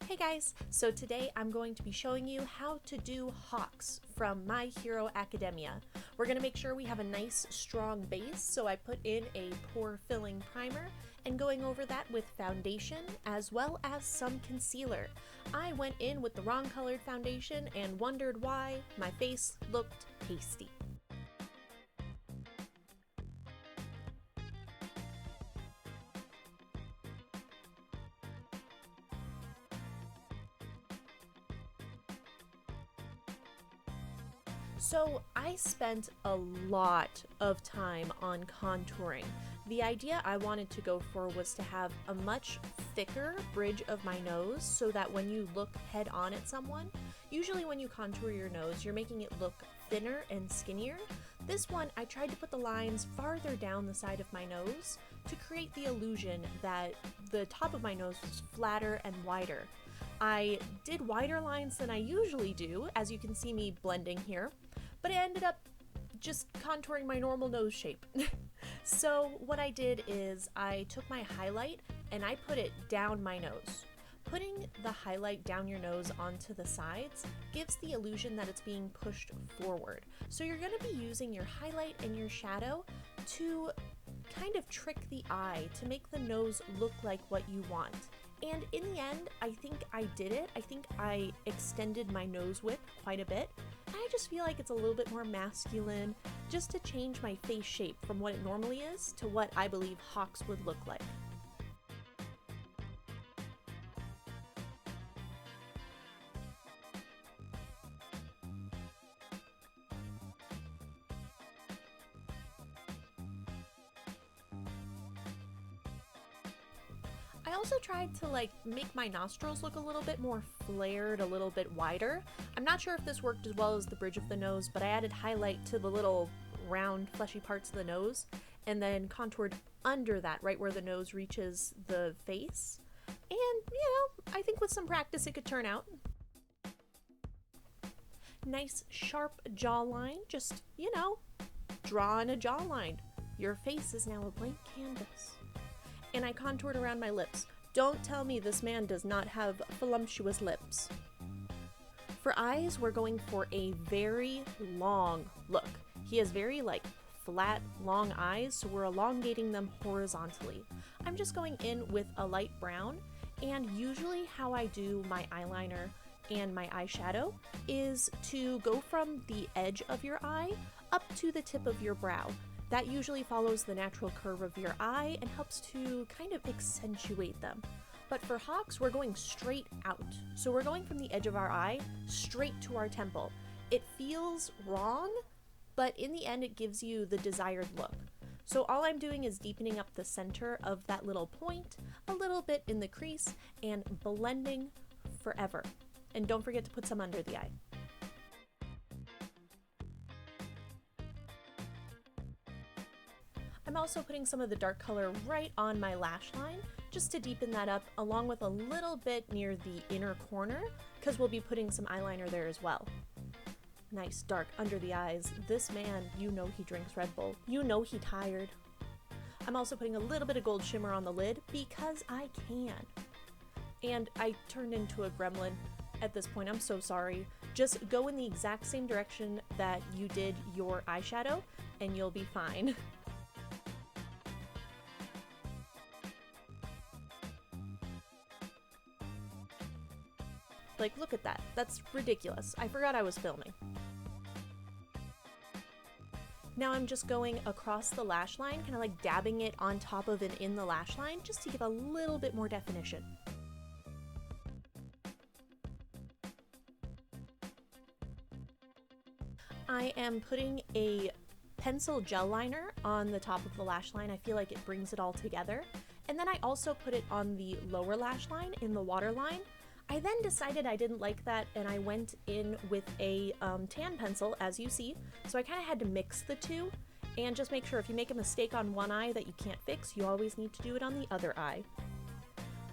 Hey guys, so today I'm going to be showing you how to do hawks from My Hero Academia. We're going to make sure we have a nice strong base, so I put in a pore filling primer and going over that with foundation as well as some concealer. I went in with the wrong colored foundation and wondered why my face looked pasty. So I spent a lot of time on contouring. The idea I wanted to go for was to have a much thicker bridge of my nose so that when you look head on at someone, usually when you contour your nose, you're making it look thinner and skinnier. This one, I tried to put the lines farther down the side of my nose to create the illusion that the top of my nose was flatter and wider. I did wider lines than I usually do, as you can see me blending here, but I ended up just contouring my normal nose shape. So what I did is I took my highlight and I put it down my nose. Putting the highlight down your nose onto the sides gives the illusion that it's being pushed forward. So you're going to be using your highlight and your shadow to kind of trick the eye to make the nose look like what you want. And in the end, I think I did it. I think I extended my nose width quite a bit. And I just feel like it's a little bit more masculine, just to change my face shape from what it normally is to what I believe hawks would look like. I also tried to make my nostrils look a little bit more flared, a little bit wider. I'm not sure if this worked as well as the bridge of the nose, but I added highlight to the little round fleshy parts of the nose and then contoured under that, right where the nose reaches the face. And, I think with some practice it could turn out. Nice sharp jawline, just, draw on a jawline. Your face is now a blank canvas. And I contoured around my lips. Don't tell me this man does not have voluptuous lips. For eyes, we're going for a very long look. He has very flat, long eyes, so we're elongating them horizontally. I'm just going in with a light brown, and usually how I do my eyeliner and my eyeshadow is to go from the edge of your eye up to the tip of your brow. That usually follows the natural curve of your eye and helps to kind of accentuate them. But for hawks, we're going straight out. So we're going from the edge of our eye straight to our temple. It feels wrong, but in the end it gives you the desired look. So all I'm doing is deepening up the center of that little point, a little bit in the crease, and blending forever. And don't forget to put some under the eye. I'm also putting some of the dark color right on my lash line just to deepen that up, along with a little bit near the inner corner because we'll be putting some eyeliner there as well. Nice dark under the eyes. This man, he drinks Red Bull. He tired. I'm also putting a little bit of gold shimmer on the lid because I can. And I turned into a gremlin at this point. I'm so sorry. Just go in the exact same direction that you did your eyeshadow and you'll be fine. Look at that. That's ridiculous. I forgot I was filming. Now I'm just going across the lash line, kind of dabbing it on top of and in the lash line, just to give a little bit more definition. I am putting a pencil gel liner on the top of the lash line. I feel like it brings it all together. And then I also put it on the lower lash line in the waterline. I then decided I didn't like that and I went in with a tan pencil, as you see. So I kind of had to mix the two and just make sure if you make a mistake on one eye that you can't fix, you always need to do it on the other eye.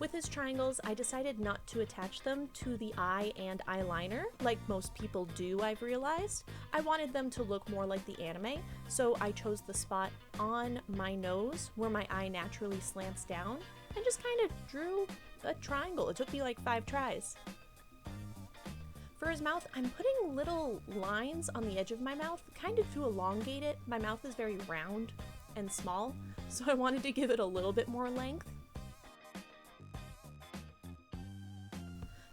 With his triangles, I decided not to attach them to the eye and eyeliner, like most people do, I've realized. I wanted them to look more like the anime, so I chose the spot on my nose where my eye naturally slants down, and just kind of drew a triangle. It took me like 5 tries. For his mouth, I'm putting little lines on the edge of my mouth, kind of to elongate it. My mouth is very round and small, so I wanted to give it a little bit more length.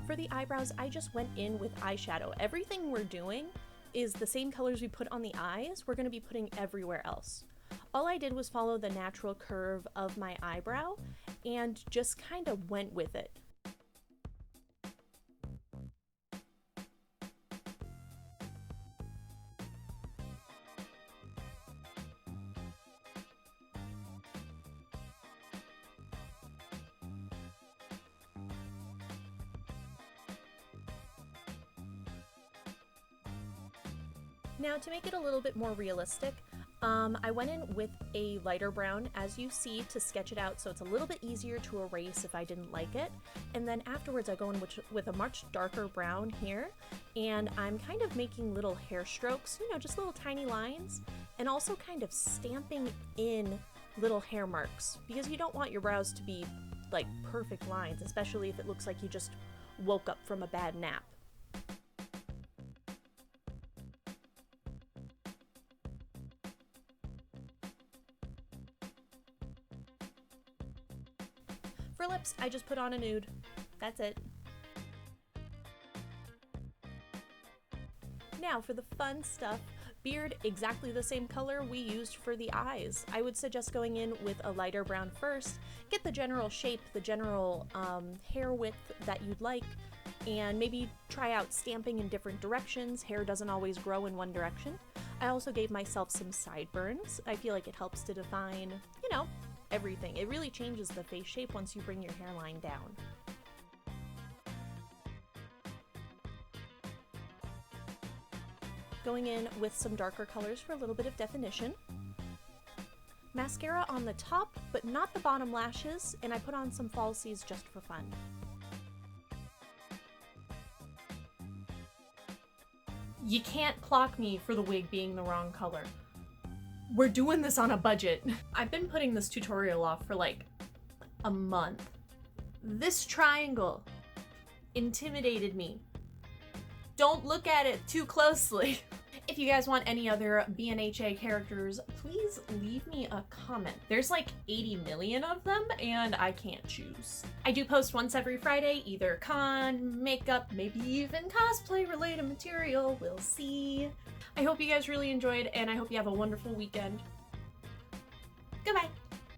For the eyebrows, I just went in with eyeshadow. Everything we're doing is the same colors we put on the eyes, we're going to be putting everywhere else. All I did was follow the natural curve of my eyebrow and just kind of went with it. Now, to make it a little bit more realistic, I went in with a lighter brown, as you see, to sketch it out so it's a little bit easier to erase if I didn't like it. And then afterwards I go in with a much darker brown here, and I'm kind of making little hair strokes, you know, just little tiny lines, and also kind of stamping in little hair marks, because you don't want your brows to be like perfect lines, especially if it looks like you just woke up from a bad nap. For lips, I just put on a nude. That's it. Now for the fun stuff. Beard, exactly the same color we used for the eyes. I would suggest going in with a lighter brown first, get the general shape, the general hair width that you'd like, and maybe try out stamping in different directions. Hair doesn't always grow in one direction. I also gave myself some sideburns. I feel like it helps to define, you know, everything. It really changes the face shape once you bring your hairline down. Going in with some darker colors for a little bit of definition. Mascara on the top, but not the bottom lashes, and I put on some falsies just for fun. You can't clock me for the wig being the wrong color. We're doing this on a budget. I've been putting this tutorial off for like a month. This triangle intimidated me. Don't look at it too closely. If you guys want any other BNHA characters, please leave me a comment. There's like 80 million of them and I can't choose. I do post once every Friday, either con, makeup, maybe even cosplay related material. We'll see. I hope you guys really enjoyed and I hope you have a wonderful weekend. Goodbye.